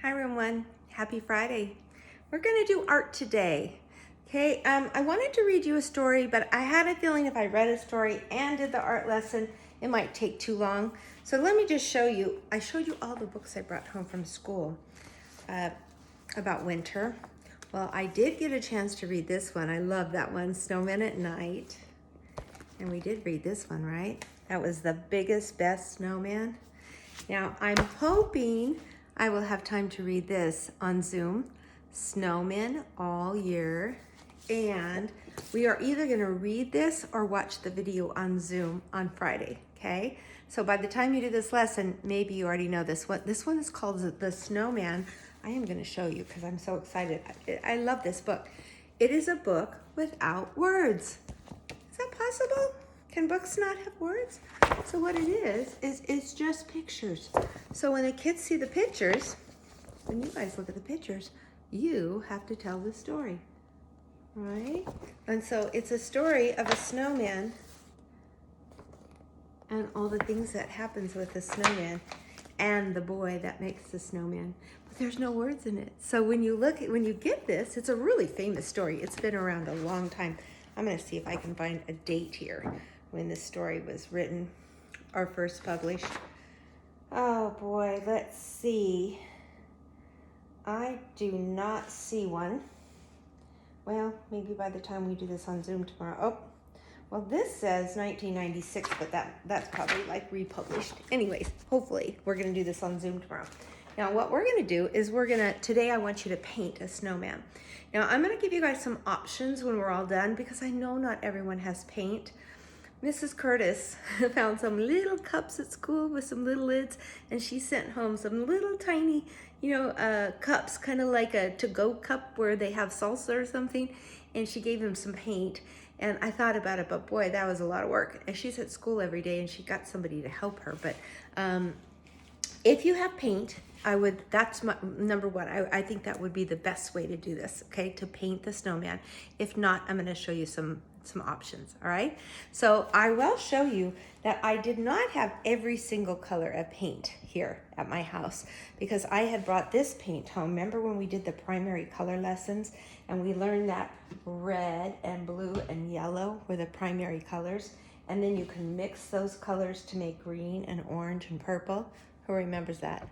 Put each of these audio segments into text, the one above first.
Hi everyone, happy Friday. We're gonna do art today. Okay, I wanted to read you a story, but I had a feeling if I read a story and did the art lesson, it might take too long. So let me just show you. I showed you all the books I brought home from school about winter. Well, I did get a chance to read this one. I love that one, Snowman at Night. And we did read this one, right? That was the biggest, best snowman. Now, I'm hoping I will have time to read this on Zoom, Snowman All Year. And we are either gonna read this or watch the video on Zoom on Friday, okay? So by the time you do this lesson, maybe you already know this one. This one is called The Snowman. I am gonna show you because I'm so excited. I love this book. It is a book without words. Is that possible? Can books not have words? So what it is it's just pictures. So when the kids see the pictures, when you guys look at the pictures, you have to tell the story, right? And so it's a story of a snowman and all the things that happens with the snowman and the boy that makes the snowman. But there's no words in it. So when you get this, it's a really famous story. It's been around a long time. I'm gonna see if I can find a date here when this story was written or first published. Oh boy, let's see. I do not see one. Well, maybe by the time we do this on Zoom tomorrow. Oh, well, this says 1996, but that's probably like republished. Anyways, hopefully we're gonna do this on Zoom tomorrow. Now, what we're gonna do is today I want you to paint a snowman. Now, I'm gonna give you guys some options when we're all done because I know not everyone has paint. Mrs. Curtis found some little cups at school with some little lids, and she sent home some little tiny, cups, kind of like a to-go cup where they have salsa or something, and she gave them some paint. And I thought about it, but boy, that was a lot of work. And she's at school every day, and she got somebody to help her. But if you have paint, that's my number one. I think that would be the best way to do this, okay? To paint the snowman. If not, I'm gonna show you some options, all right? So I will show you that I did not have every single color of paint here at my house because I had brought this paint home. Remember when we did the primary color lessons and we learned that red and blue and yellow were the primary colors, and then you can mix those colors to make green and orange and purple. Who remembers that?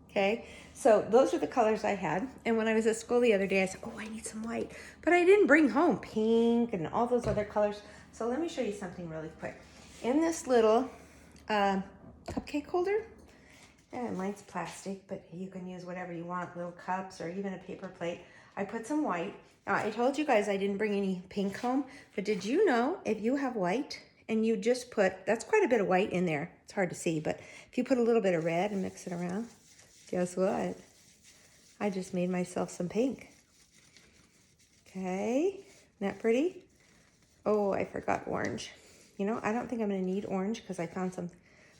Okay, so those are the colors I had. And when I was at school the other day, I said, oh, I need some white. But I didn't bring home pink and all those other colors. So let me show you something really quick. In this little cupcake holder, and mine's plastic, but you can use whatever you want, little cups or even a paper plate. I put some white. Now, I told you guys I didn't bring any pink home, but did you know if you have white and you just that's quite a bit of white in there. It's hard to see, but if you put a little bit of red and mix it around, guess what? I just made myself some pink. Okay, isn't that pretty? Oh, I forgot orange. I don't think I'm gonna need orange because I found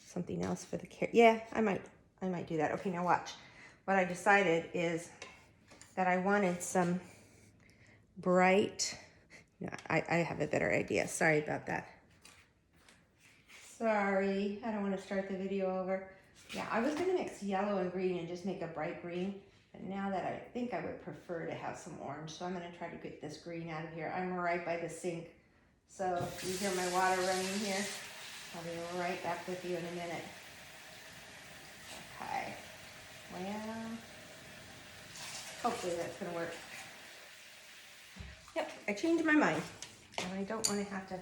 something else for the carrot. Yeah, I might do that. Okay, now watch. What I decided is that I wanted some bright, I have a better idea. Sorry about that. Sorry, I don't want to start the video over. Yeah, I was going to mix yellow and green and just make a bright green. But now that I think I would prefer to have some orange. So I'm going to try to get this green out of here. I'm right by the sink. So you hear my water running here. I'll be right back with you in a minute. Okay. Well, hopefully that's going to work. Yep, I changed my mind. And I don't want to have to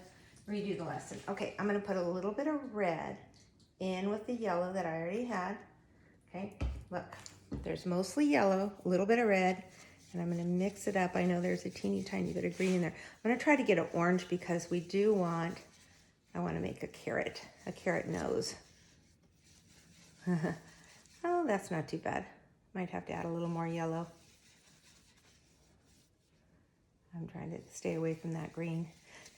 redo the lesson. Okay, I'm going to put a little bit of red in with the yellow that I already had. Okay, look, there's mostly yellow, a little bit of red, and I'm gonna mix it up. I know there's a teeny tiny bit of green in there. I'm gonna try to get an orange because I wanna make a carrot nose. Oh, that's not too bad. Might have to add a little more yellow. I'm trying to stay away from that green.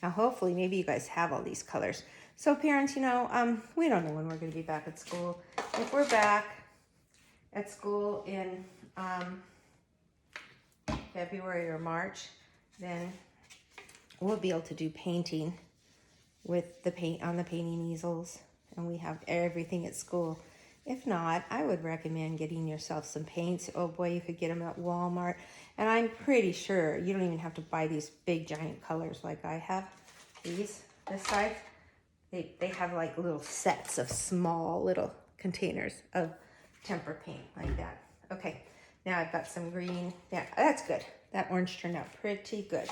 Now, hopefully, maybe you guys have all these colors. So parents, we don't know when we're going to be back at school. If we're back at school in February or March, then we'll be able to do painting with the paint on the painting easels. And we have everything at school If not, I would recommend getting yourself some paints. Oh boy, you could get them at Walmart. And I'm pretty sure you don't even have to buy these big giant colors like I have. These, this side, they have like little sets of small little containers of tempera paint like that. Okay, now I've got some green. Yeah, that's good. That orange turned out pretty good.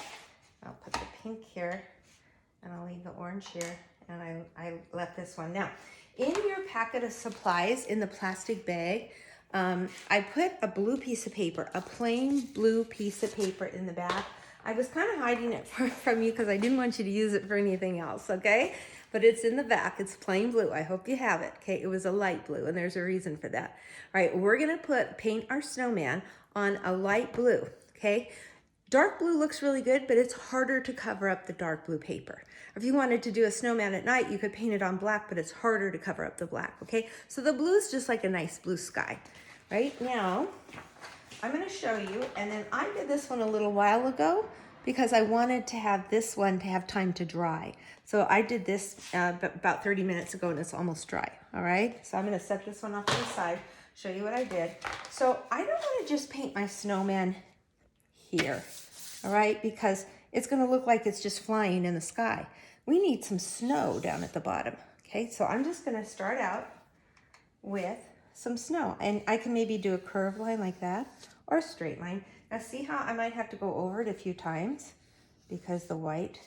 I'll put the pink here and I'll leave the orange here. And I left this one. Now, in your packet of supplies in the plastic bag, I put a blue piece of paper, a plain blue piece of paper in the back. I was kind of hiding it from you because I didn't want you to use it for anything else, okay? But it's in the back. It's plain blue. I hope you have it, okay? It was a light blue, and there's a reason for that. All right, we're going to paint our snowman on a light blue, okay? Dark blue looks really good, but it's harder to cover up the dark blue paper. If you wanted to do a snowman at night, you could paint it on black, but it's harder to cover up the black, okay? So the blue is just like a nice blue sky. Right now, I'm gonna show you, and then I did this one a little while ago because I wanted to have this one to have time to dry. So I did this about 30 minutes ago and it's almost dry, all right? So I'm gonna set this one off to the side, show you what I did. So I don't wanna just paint my snowman here, all right? Because it's gonna look like it's just flying in the sky. We need some snow down at the bottom, okay? So I'm just gonna start out with some snow, and I can maybe do a curved line like that or a straight line. Now see how I might have to go over it a few times because the white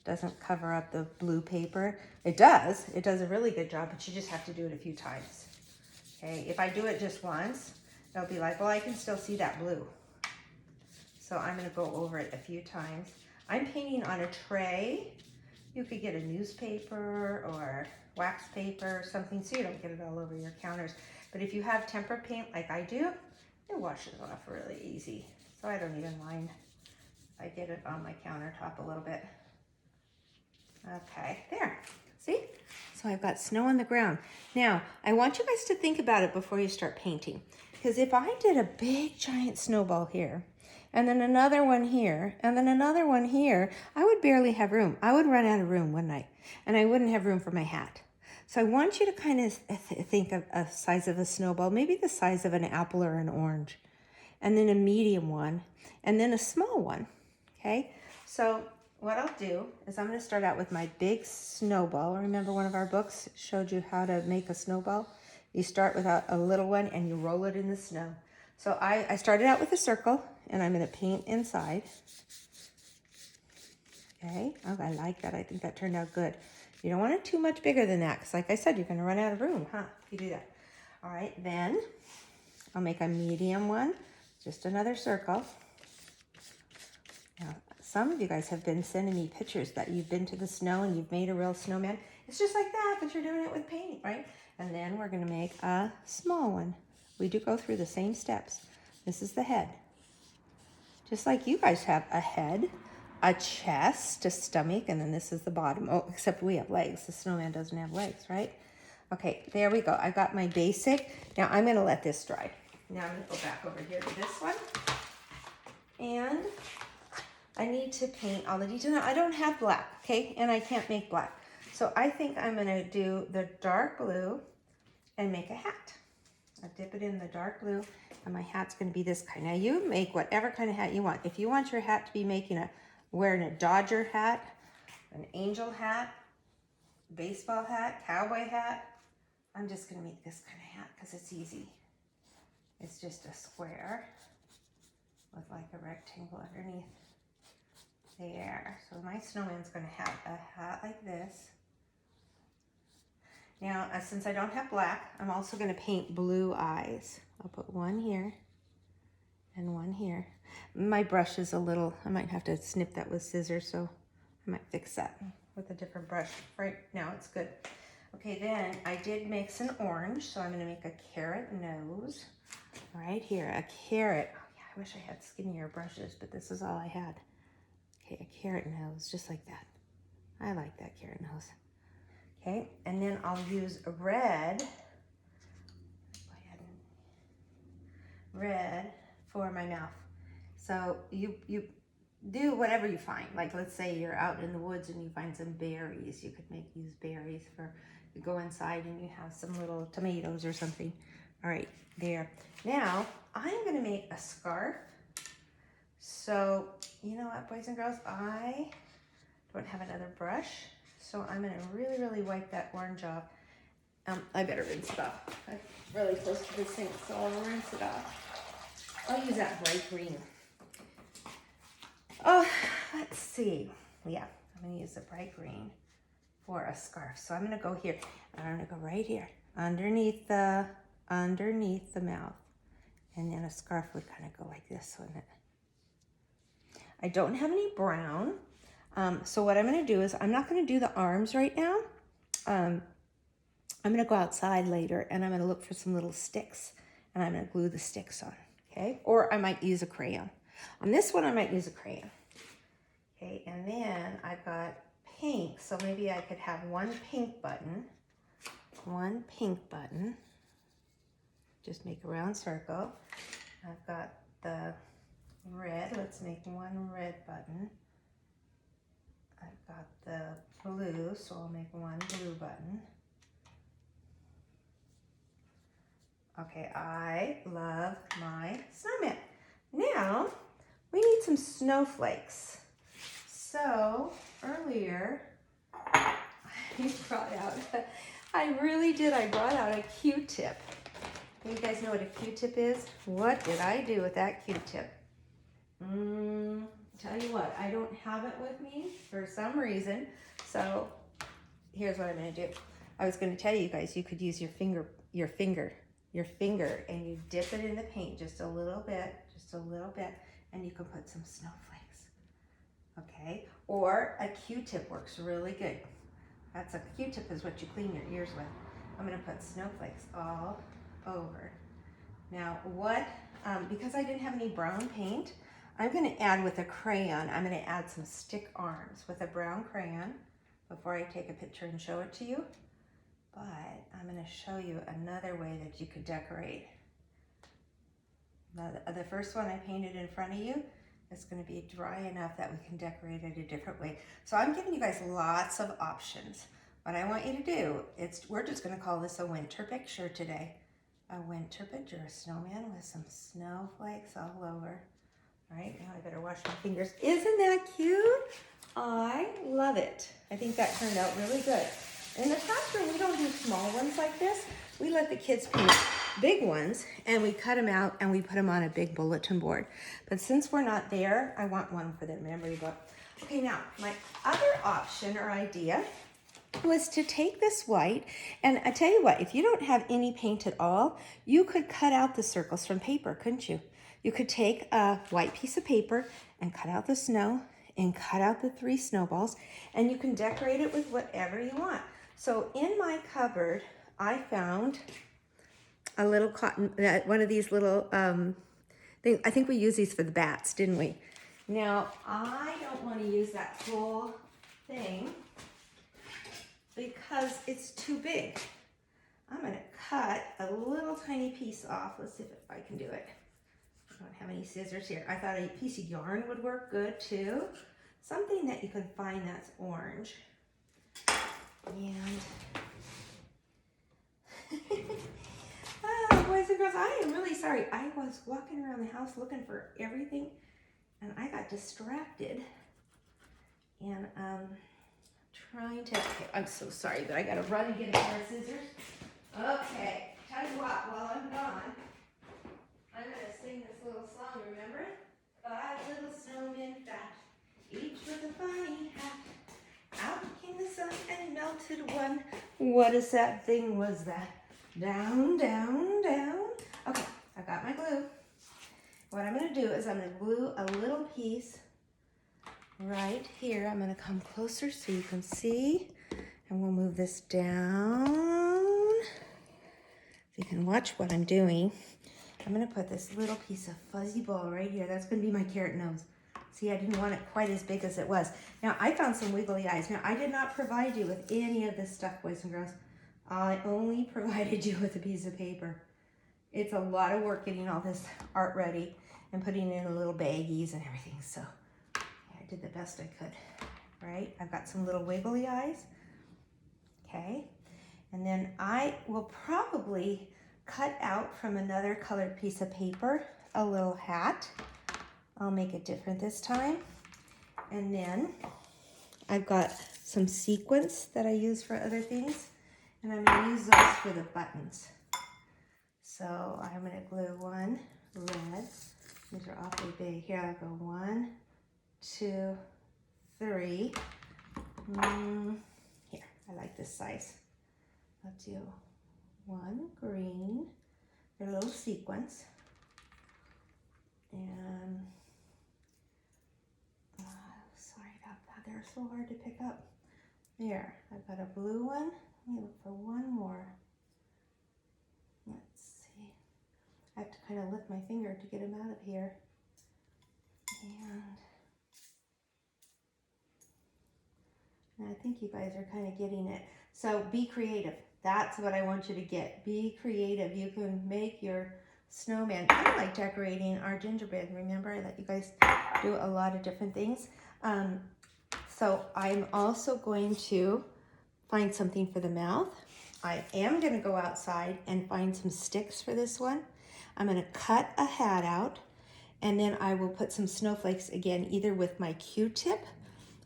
doesn't cover up the blue paper. It does a really good job, but you just have to do it a few times. Okay, if I do it just once, they'll be like, well, I can still see that blue. So I'm gonna go over it a few times. I'm painting on a tray. You could get a newspaper or wax paper or something so you don't get it all over your counters. But if you have tempera paint like I do, it washes off really easy. So I don't even mind. I get it on my countertop a little bit. Okay, there, see? So I've got snow on the ground. Now, I want you guys to think about it before you start painting. Because if I did a big giant snowball here, and then another one here, and then another one here, I would barely have room. I would run out of room one night, and I wouldn't have room for my hat. So I want you to kind of think of a size of a snowball, maybe the size of an apple or an orange, and then a medium one, and then a small one, okay? So what I'll do is I'm gonna start out with my big snowball. Remember one of our books showed you how to make a snowball? You start with a little one and you roll it in the snow. So I started out with a circle, and I'm gonna paint inside. Okay, oh, I like that. I think that turned out good. You don't want it too much bigger than that, because like I said, you're gonna run out of room, huh, if you do that. All right, then I'll make a medium one, just another circle. Now, some of you guys have been sending me pictures that you've been to the snow and you've made a real snowman. It's just like that, but you're doing it with paint, right? And then we're gonna make a small one. We do go through the same steps. This is the head. Just like you guys have a head, a chest, a stomach, and then this is the bottom. Oh, except we have legs. The snowman doesn't have legs, right? Okay, there we go. I got my basic. Now I'm gonna let this dry. Now I'm gonna go back over here to this one. And I need to paint all the details. Now I don't have black, okay? And I can't make black. So I think I'm gonna do the dark blue and make a hat. I dip it in the dark blue, and my hat's gonna be this kind. Now you make whatever kind of hat you want. If you want your hat to be wearing a Dodger hat, an angel hat, baseball hat, cowboy hat, I'm just gonna make this kind of hat because it's easy. It's just a square with like a rectangle underneath there. So my snowman's gonna have a hat like this. Now, since I don't have black, I'm also gonna paint blue eyes. I'll put one here and one here. My brush is a little, I might have to snip that with scissors, so I might fix that with a different brush. Right now it's good. Okay, then I did mix an orange, so I'm gonna make a carrot nose. Right here, a carrot. Oh yeah, I wish I had skinnier brushes, but this is all I had. Okay, a carrot nose, just like that. I like that carrot nose. Okay, and then I'll use red for my mouth. So you do whatever you find. Like let's say you're out in the woods and you find some berries. You could use berries for You go inside and you have some little tomatoes or something. All right, there. Now, I'm gonna make a scarf. So, you know what, boys and girls, I don't have another brush. So I'm gonna really, really wipe that orange off. I better rinse it off. I'm really close to the sink, so I'll rinse it off. I'll use that bright green. Oh, let's see. Yeah, I'm gonna use the bright green for a scarf. So I'm gonna go here. I'm gonna go right here, underneath the mouth. And then a scarf would kind of go like this, wouldn't it? I don't have any brown. So what I'm gonna do is, I'm not gonna do the arms right now. I'm gonna go outside later and I'm gonna look for some little sticks and I'm gonna glue the sticks on, okay? Or I might use a crayon. On this one, I might use a crayon. Okay, and then I've got pink, so maybe I could have one pink button. Just make a round circle. I've got the red, let's make one red button. I've got the blue, so I'll make one blue button. Okay, I love my snowman. Now, we need some snowflakes. So, earlier, I brought out, I brought out a Q-tip. You guys know what a Q-tip is? What did I do with that Q-tip? Tell you what, I don't have it with me for some reason. So, here's what I'm gonna do. I was gonna tell you guys, you could use your finger, and you dip it in the paint just a little bit, and you can put some snowflakes, okay? Or a Q-tip works really good. That's a Q-tip is what you clean your ears with. I'm gonna put snowflakes all over. Now because I didn't have any brown paint, I'm gonna add with a crayon, I'm gonna add some stick arms with a brown crayon before I take a picture and show it to you. But I'm gonna show you another way that you could decorate. The first one I painted in front of you is gonna be dry enough that we can decorate it a different way. So I'm giving you guys lots of options. What I want you to do, we're just gonna call this a winter picture today. A winter picture, a snowman with some snowflakes all over. All right, now I better wash my fingers. Isn't that cute? I love it. I think that turned out really good. In the classroom, we don't do small ones like this. We let the kids paint big ones and we cut them out and we put them on a big bulletin board. But since we're not there, I want one for the memory book. Okay, now my other option or idea was to take this white, and I tell you what, if you don't have any paint at all, you could cut out the circles from paper, couldn't you? You could take a white piece of paper and cut out the snow and cut out the 3 snowballs, and you can decorate it with whatever you want. So in my cupboard, I found a little cotton, one of these little things. I think we used these for the bats, didn't we? Now, I don't want to use that whole thing because it's too big. I'm going to cut a little tiny piece off. Let's see if I can do it. I don't have any scissors here. I thought a piece of yarn would work good too. Something that you can find that's orange. And boys and girls, I am really sorry. I was walking around the house looking for everything and I got distracted. And trying to, okay, I'm so sorry, but I gotta run and get a pair of scissors. Okay, tell you what, while I'm gone, I'm gonna sing this little song, remember it? 5 little snowmen fat, each with a funny hat. Out came the sun and melted one. What a sad thing was that? Down, down, down. Okay, I've got my glue. What I'm gonna do is I'm gonna glue a little piece right here. I'm gonna come closer so you can see, and we'll move this down. So you can watch what I'm doing. I'm gonna put this little piece of fuzzy ball right here. That's gonna be my carrot nose. See, I didn't want it quite as big as it was. Now, I found some wiggly eyes. Now, I did not provide you with any of this stuff, boys and girls. I only provided you with a piece of paper. It's a lot of work getting all this art ready and putting it in the little baggies and everything. So, yeah, I did the best I could, right? I've got some little wiggly eyes, okay? And then I will probably cut out from another colored piece of paper a little hat. I'll make it different this time. And then I've got some sequins that I use for other things, and I'm going to use those for the buttons. So I'm going to glue one red. These are awfully big. Here I'll go 1, 2, 3. Here, I like this size. I'll do 1 green. They're little sequins. And sorry about that. They're so hard to pick up. There, I've got a blue one. Let me look for one more. Let's see. I have to kind of lift my finger to get them out of here. And I think you guys are kind of getting it. So be creative. That's what I want you to get. Be creative. You can make your snowman. I like decorating our gingerbread. Remember, I let you guys do a lot of different things. So I'm also going to find something for the mouth. I am going to go outside and find some sticks for this one. I'm going to cut a hat out, and then I will put some snowflakes again, either with my Q-tip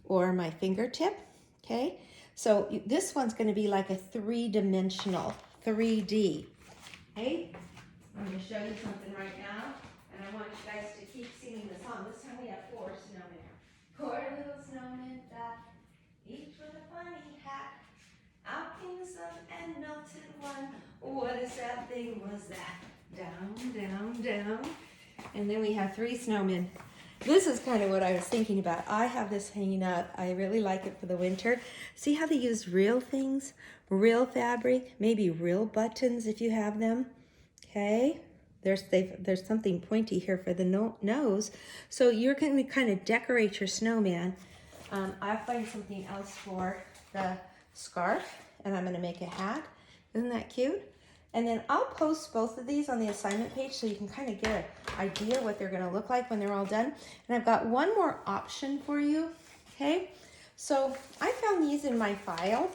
or my fingertip. Okay, so this one's going to be like a three-dimensional, 3D. Okay, I'm going to show you something right now, and I want you guys to keep singing the song. This time we have 4 snowmen. 4 little snowmen that each with a funny hat. Out came the sun and melted one. What a sad thing was that? Down, down, down. And then we have 3 snowmen. This is kind of what I was thinking about. I have this hanging up. I really like it for the winter. See how they use real things, real fabric, maybe real buttons if you have them. Okay, there's something pointy here for the nose. So you're going to kind of decorate your snowman. I'll find something else for the scarf, and I'm going to make a hat. Isn't that cute? And then I'll post both of these on the assignment page so you can kind of get an idea what they're going to look like when they're all done. And I've got one more option for you, okay? So I found these in my file,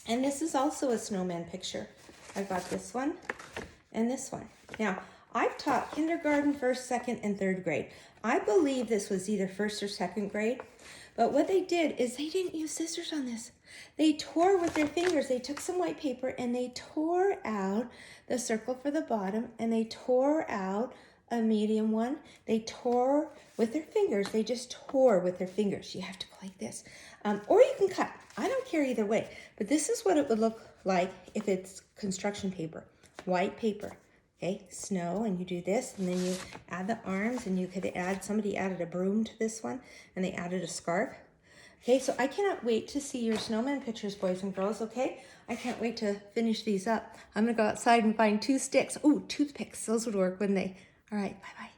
and this is also a snowman picture. I've got this one and this one. Now, I've taught kindergarten, 1st, 2nd, and 3rd grade. I believe this was either 1st or 2nd grade, but what they did is they didn't use scissors on this. They tore with their fingers. They took some white paper and they tore out the circle for the bottom, and they tore out a medium one. They tore with their fingers. They just tore with their fingers. You have to go like this. Or you can cut. I don't care either way. But this is what it would look like if it's construction paper. White paper. Okay, snow, and you do this, and then you add the arms, and you could add, somebody added a broom to this one, and they added a scarf. Okay, so I cannot wait to see your snowman pictures, boys and girls, okay? I can't wait to finish these up. I'm gonna go outside and find 2 sticks. Oh, toothpicks, those would work, wouldn't they? All right, bye-bye.